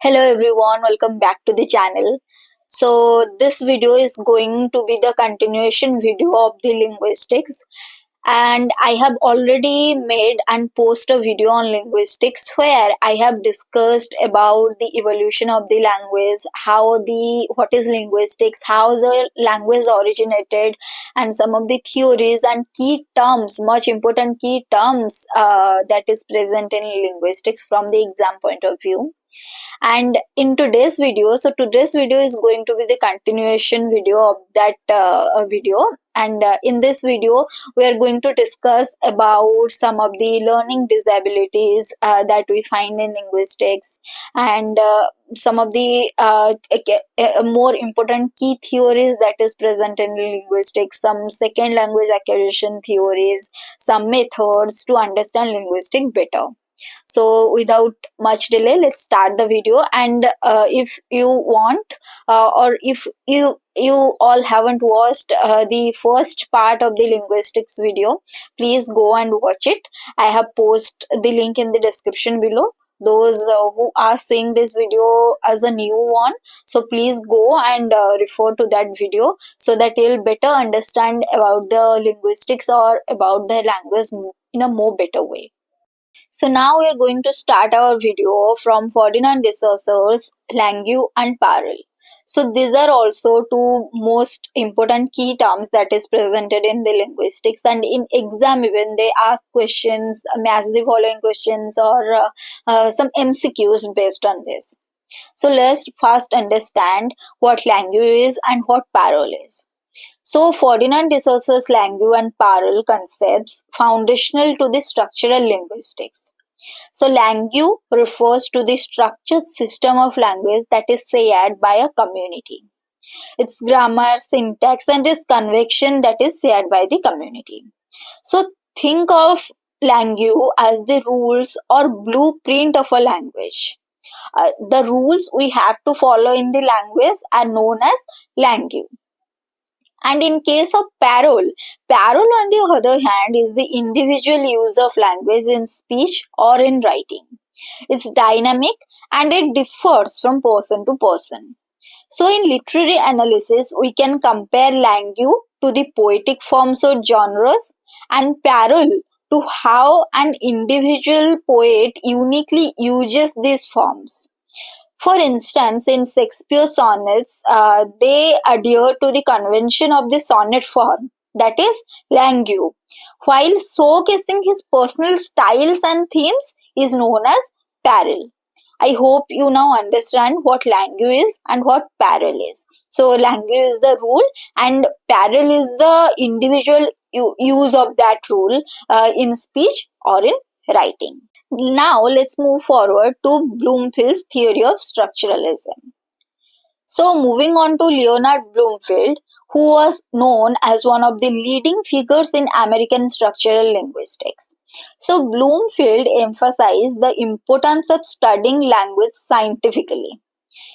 Hello everyone, welcome back to the channel. So this video is going to be the continuation video of the linguistics, and I have already made and post a video on linguistics where I have discussed about the evolution of the language, what is linguistics, how the language originated, and some of the theories and key terms, much important key terms that is present in linguistics from the exam point of view. And in today's video, so today's video is going to be the continuation video of that video. And in this video we are going to discuss about some of the learning disabilities that we find in linguistics, and some of the more important key theories that is present in linguistics, some second language acquisition theories, some methods to understand linguistics better. So without much delay, let's start the video. And if you want, or if you all haven't watched the first part of the linguistics video, please go and watch it. I have posted the link in the description below. Those who are seeing this video as a new one, so please go and refer to that video so that you'll better understand about the linguistics or about the language in a more better way. So now we are going to start our video from Ferdinand de Saussure's Langue and Parole. So these are also two most important key terms that is presented in the linguistics, and in exam even they ask questions, match the following questions, or some MCQs based on this. So let's first understand what langue is and what parole is. So Ferdinand de Saussure's Langue and Parole concepts foundational to the structural linguistics. So Langue refers to the structured system of language that is shared by a community. Its grammar, syntax, and its convention that is shared by the community. So think of Langue as the rules or blueprint of a language. The rules we have to follow in the language are known as Langue. And in case of parole, parole on the other hand is the individual use of language in speech or in writing. It's dynamic and it differs from person to person. So in literary analysis, we can compare Langue to the poetic forms or genres, and parole to how an individual poet uniquely uses these forms. For instance, in Shakespeare's sonnets, they adhere to the convention of the sonnet form, that is, Langue, while showcasing his personal styles and themes is known as parole. I hope you now understand what Langue is and what parole is. So, Langue is the rule, and parole is the individual use of that rule in speech or in writing. Now let's move forward to Bloomfield's theory of structuralism. So moving on to Leonard Bloomfield, who was known as one of the leading figures in American structural linguistics. So Bloomfield emphasized the importance of studying language scientifically.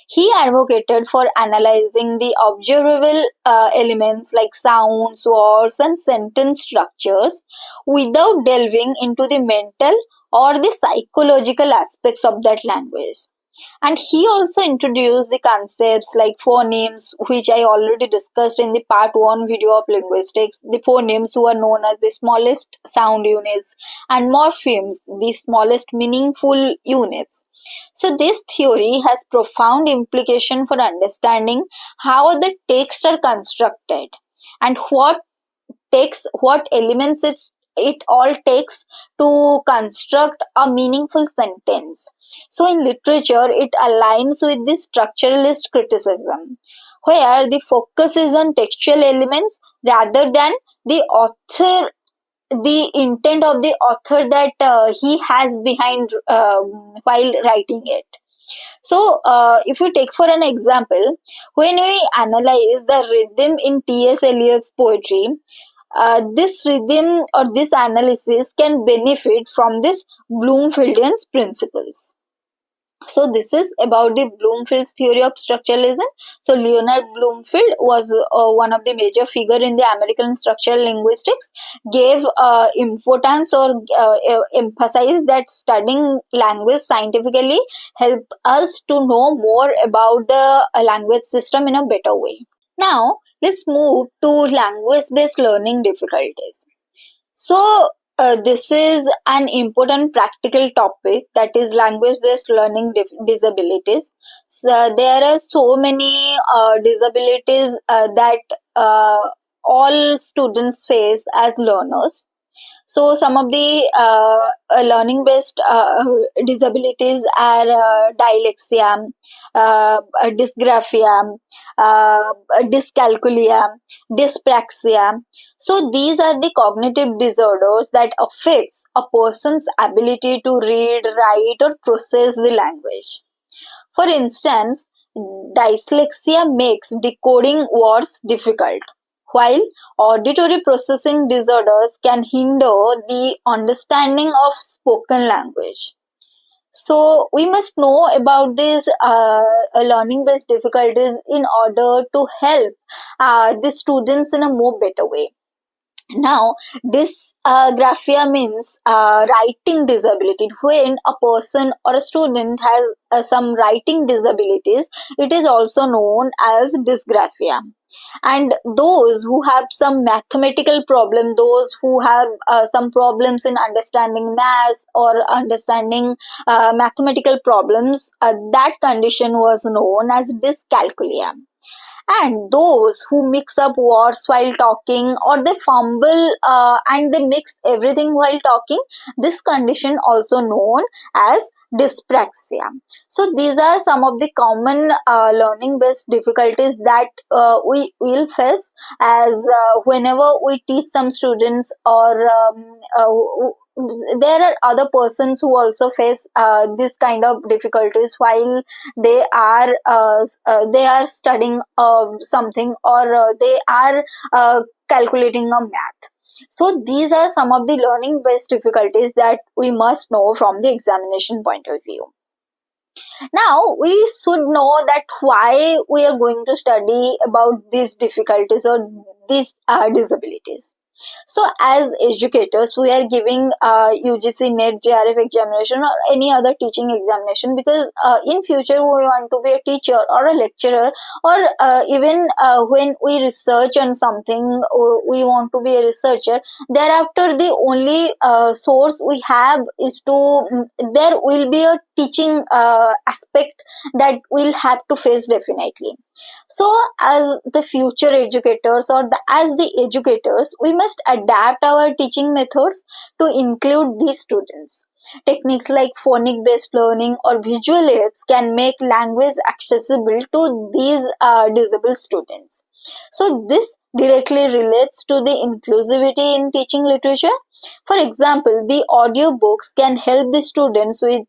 He advocated for analyzing the observable elements like sounds, words, and sentence structures without delving into the mental or the psychological aspects of that language. And he also introduced the concepts like phonemes, which I already discussed in the part 1 video of linguistics. The phonemes, who are known as the smallest sound units, and morphemes, the smallest meaningful units. So this theory has profound implication for understanding how the texts are constructed and what elements it all takes to construct a meaningful sentence. So in literature, it aligns with the structuralist criticism, where the focus is on textual elements rather than the intent of the author that he has behind while writing it. So if you take for an example, when we analyze the rhythm in T.S. Eliot's poetry, this rhythm or this analysis can benefit from this Bloomfieldian principles. So this is about the Bloomfield's theory of structuralism. So Leonard Bloomfield was one of the major figure in the American structural linguistics, gave importance or emphasized that studying language scientifically help us to know more about the language system in a better way. Now let's move to language-based learning difficulties. So, this is an important practical topic, that is language based learning disabilities. So, there are so many disabilities that all students face as learners. So some of the learning based disabilities are dyslexia, dysgraphia, dyscalculia, dyspraxia. So these are the cognitive disorders that affects a person's ability to read, write, or process the language. For instance, dyslexia makes decoding words difficult, while auditory processing disorders can hinder the understanding of spoken language. So, we must know about these learning based difficulties in order to help the students in a more better way. Now, dysgraphia means writing disability. When a person or a student has some writing disabilities, it is also known as dysgraphia. And those who have some mathematical problem, those who have some problems in understanding maths or understanding mathematical problems, that condition was known as dyscalculia. And those who mix up words while talking, or they fumble and they mix everything while talking, this condition also known as dyspraxia. So these are some of the common learning based difficulties that we will face as whenever we teach some students, or there are other persons who also face this kind of difficulties while they are studying something, or they are calculating a math. So these are some of the learning based difficulties that we must know from the examination point of view. Now we should know that why we are going to study about these difficulties or these disabilities. So as educators, we are giving UGC NET JRF examination or any other teaching examination because in future we want to be a teacher or a lecturer, or even when we research on something, we want to be a researcher. Thereafter, the only source we have is there will be a teaching aspect that we'll have to face definitely. So as the future educators, or as the educators, we must adapt our teaching methods to include these students. Techniques like phonic based learning or visual aids can make language accessible to these disabled students. So this directly relates to the inclusivity in teaching literature. For example, the audiobooks can help the students with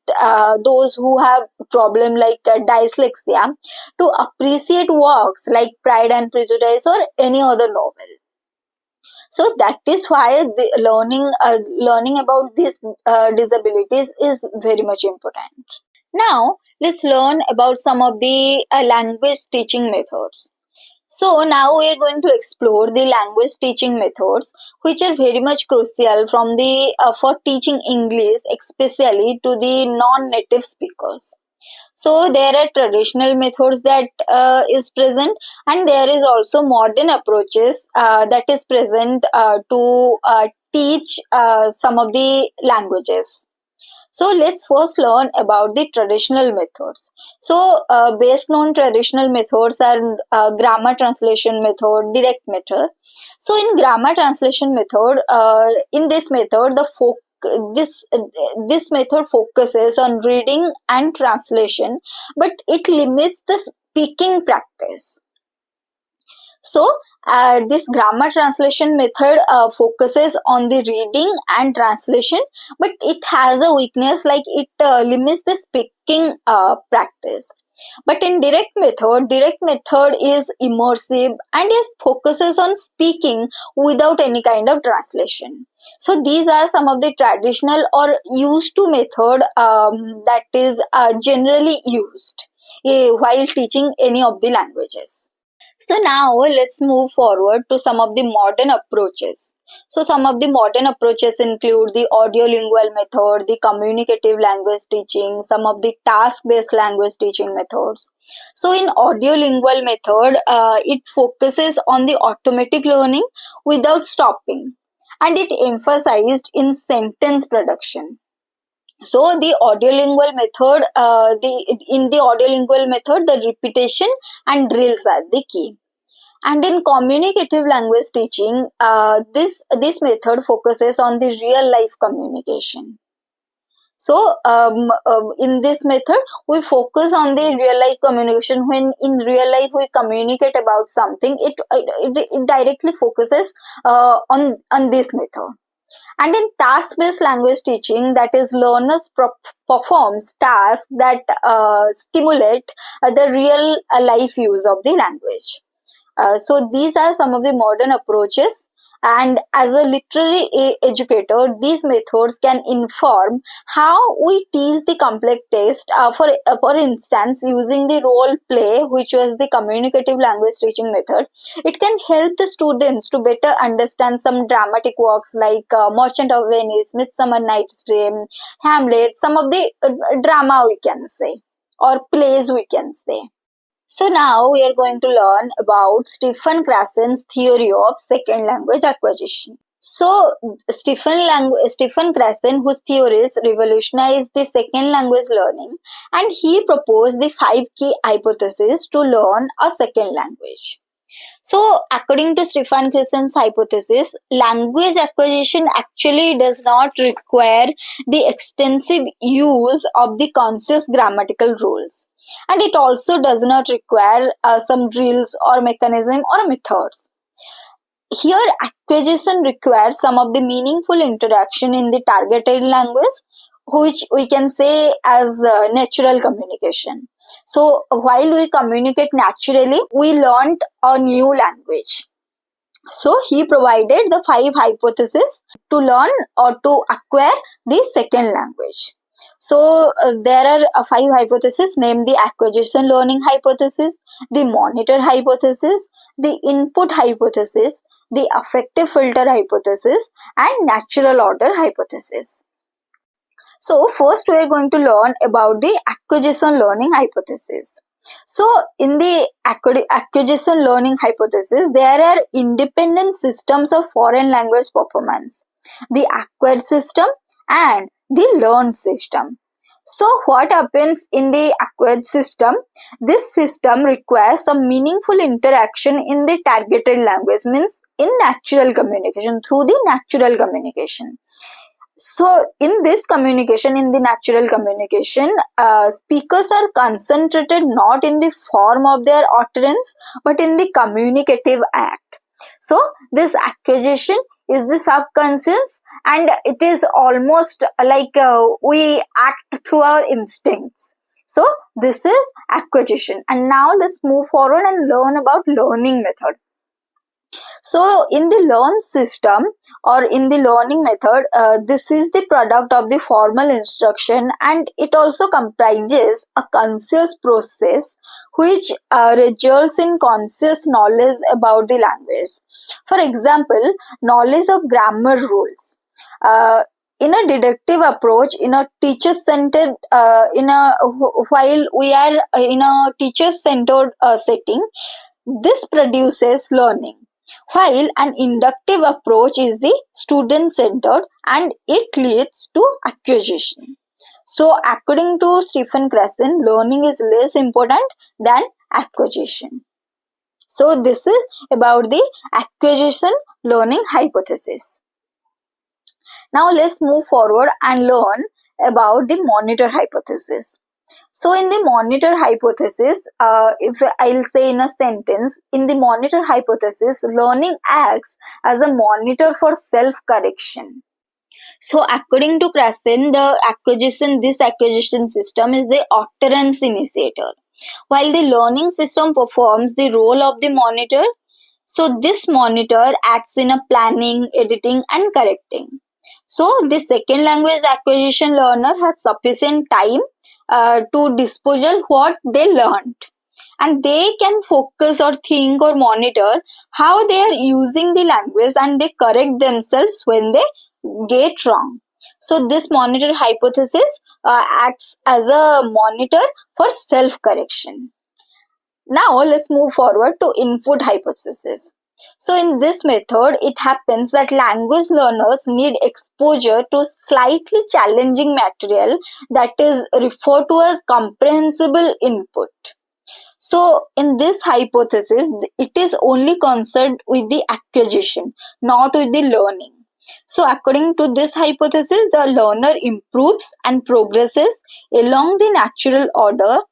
those who have problem like dyslexia to appreciate works like Pride and Prejudice or any other novel. So that is why the learning about these disabilities is very much important. Now let's learn about some of the language teaching methods. So now we are going to explore the language teaching methods, which are very much crucial from the for teaching English, especially to the non-native speakers. So there are traditional methods that is present, and there is also modern approaches that is present to teach some of the languages. So let's first learn about the traditional methods. So based on traditional methods are grammar translation method, direct method. So in grammar translation method, in this method, this method focuses on reading and translation, but it limits the speaking practice. So this grammar translation method focuses on the reading and translation, but it has a weakness, like it limits the speaking practice. But in direct method is immersive and is focuses on speaking without any kind of translation. So these are some of the traditional or used to method that is generally used while teaching any of the languages. So now let's move forward to some of the modern approaches. So some of the modern approaches include the audiolingual method, the communicative language teaching, some of the task-based language teaching methods. So in audiolingual method, it focuses on the automatic learning without stopping, and it emphasized in sentence production. So the audiolingual method, in the audiolingual method, the repetition and drills are the key. And in communicative language teaching, this method focuses on the real life communication. So in this method, we focus on the real life communication. When in real life we communicate about something, it directly focuses on this method. And in task-based language teaching, that is, learners performs tasks that stimulate the real life use of the language. So these are some of the modern approaches, and as a literary educator, these methods can inform how we teach the complex text. For instance, using the role play, which was the communicative language teaching method, it can help the students to better understand some dramatic works like Merchant of Venice, Midsummer Night's Dream, Hamlet, some of the drama we can say, or plays we can say. So now we are going to learn about Stephen Krashen's theory of second language acquisition. So Stephen Krashen, whose theories revolutionized the second language learning, and he proposed the 5 key hypotheses to learn a second language. So, according to Stephen Krashen's hypothesis, language acquisition actually does not require the extensive use of the conscious grammatical rules, and it also does not require some drills or mechanism or methods. Here, acquisition requires some of the meaningful interaction in the targeted language, which we can say as natural communication. So while we communicate naturally, we learned a new language. So he provided the 5 hypotheses to learn or to acquire the second language. So there are 5 hypotheses, named the acquisition learning hypothesis, the monitor hypothesis, the input hypothesis, the affective filter hypothesis, and natural order hypothesis. So first we are going to learn about the acquisition learning hypothesis. So in the acquisition learning hypothesis, there are independent systems of foreign language performance, the acquired system and the learned system. So what happens in the acquired system? This system requires some meaningful interaction in the targeted language, means in natural communication, through the natural communication. So in this communication, in the natural communication, speakers are concentrated not in the form of their utterance but in the communicative act. So this acquisition is the subconscious, and it is almost like we act through our instincts. So this is acquisition. And now let's move forward and learn about learning method. So in the learn system or in the learning method, this is the product of the formal instruction, and it also comprises a conscious process which results in conscious knowledge about the language. For example, knowledge of grammar rules. In a deductive approach, in a teacher-centered, while we are in a teacher-centered setting, this produces learning, while an inductive approach is the student-centered and it leads to acquisition. So according to Stephen Krashen, learning is less important than acquisition. So this is about the acquisition learning hypothesis. Now let's move forward and learn about the monitor hypothesis. So in the monitor hypothesis, if I'll say in a sentence, in the monitor hypothesis, learning acts as a monitor for self-correction. So according to Krashen, this acquisition system is the utterance initiator. while the learning system performs the role of the monitor. So this monitor acts in a planning, editing and correcting. So the second language acquisition learner has sufficient time to disposal what they learned, and they can focus or think or monitor how they are using the language, and they correct themselves when they get wrong. So this monitor hypothesis acts as a monitor for self correction. Now let's move forward to input hypothesis. So in this method, it happens that language learners need exposure to slightly challenging material, that is referred to as comprehensible input. So in this hypothesis, it is only concerned with the acquisition, not with the learning. So according to this hypothesis, the learner improves and progresses along the natural order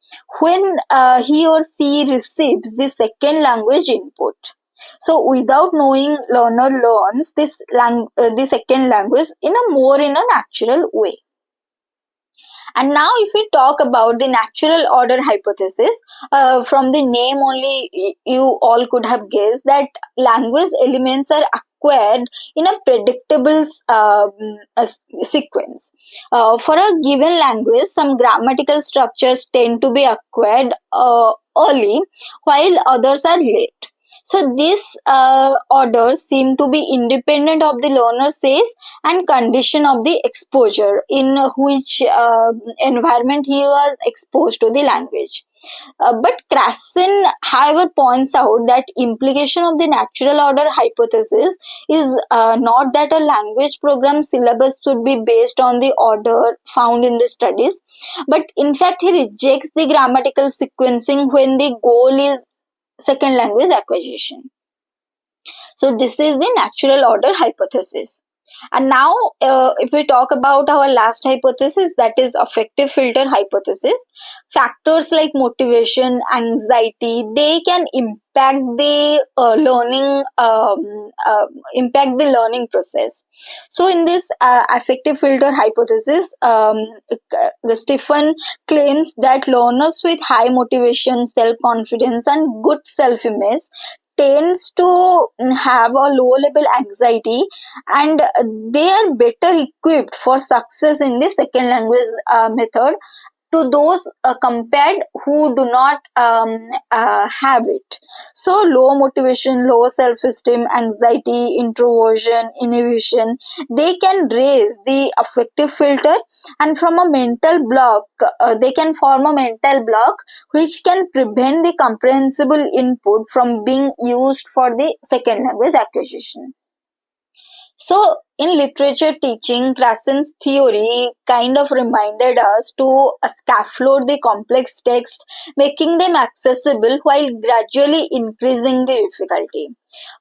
when he or she receives the second language input. So without knowing, learner learns the second language in a natural way. And now if we talk about the natural order hypothesis, from the name only you all could have guessed that language elements are acquired in a predictable sequence. For a given language, some grammatical structures tend to be acquired early while others are late. So these orders seem to be independent of the learner's says and condition of the exposure in which environment he was exposed to the language. But Krashen, however, points out that implication of the natural order hypothesis is not that a language program syllabus should be based on the order found in the studies, but in fact he rejects the grammatical sequencing when the goal is second language acquisition. So this is the natural order hypothesis. And now if we talk about our last hypothesis, that is affective filter hypothesis, factors like motivation, anxiety, they can impact the learning process. So in this affective filter hypothesis, Stephen claims that learners with high motivation, self-confidence and good self-image tends to have a low level anxiety, and they are better equipped for success in the second language method to those compared who do not have it. So low motivation, low self-esteem, anxiety, introversion, inhibition, they can raise the affective filter, and from a mental block they can form a mental block which can prevent the comprehensible input from being used for the second language acquisition. So, in literature teaching, Krashen's theory kind of reminded us to scaffold the complex text, making them accessible while gradually increasing the difficulty.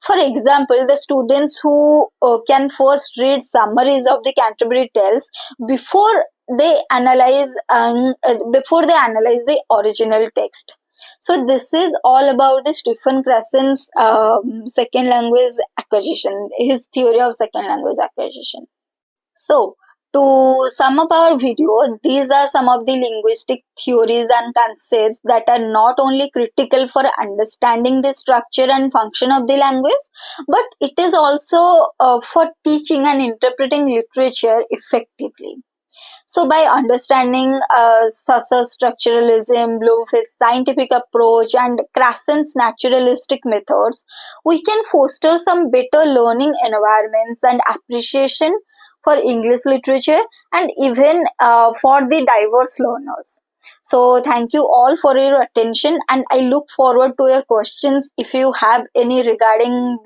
For example, the students who can first read summaries of the Canterbury Tales before they analyze the original text. So this is all about the Stephen Krashen's second language acquisition, his theory of second language acquisition. So to sum up our video, these are some of the linguistic theories and concepts that are not only critical for understanding the structure and function of the language, but it is also for teaching and interpreting literature effectively. So by understanding Saussure's structuralism, Bloomfield's scientific approach and Krashen's naturalistic methods, we can foster some better learning environments and appreciation for English literature, and even for the diverse learners. So thank you all for your attention, and I look forward to your questions if you have any regarding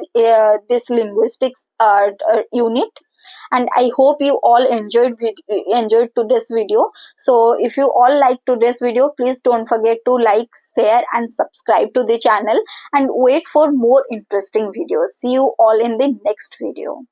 this linguistics unit. And I hope you all enjoyed today's video. So if you all like today's video, please don't forget to like, share and subscribe to the channel, and wait for more interesting videos. See you all in the next video.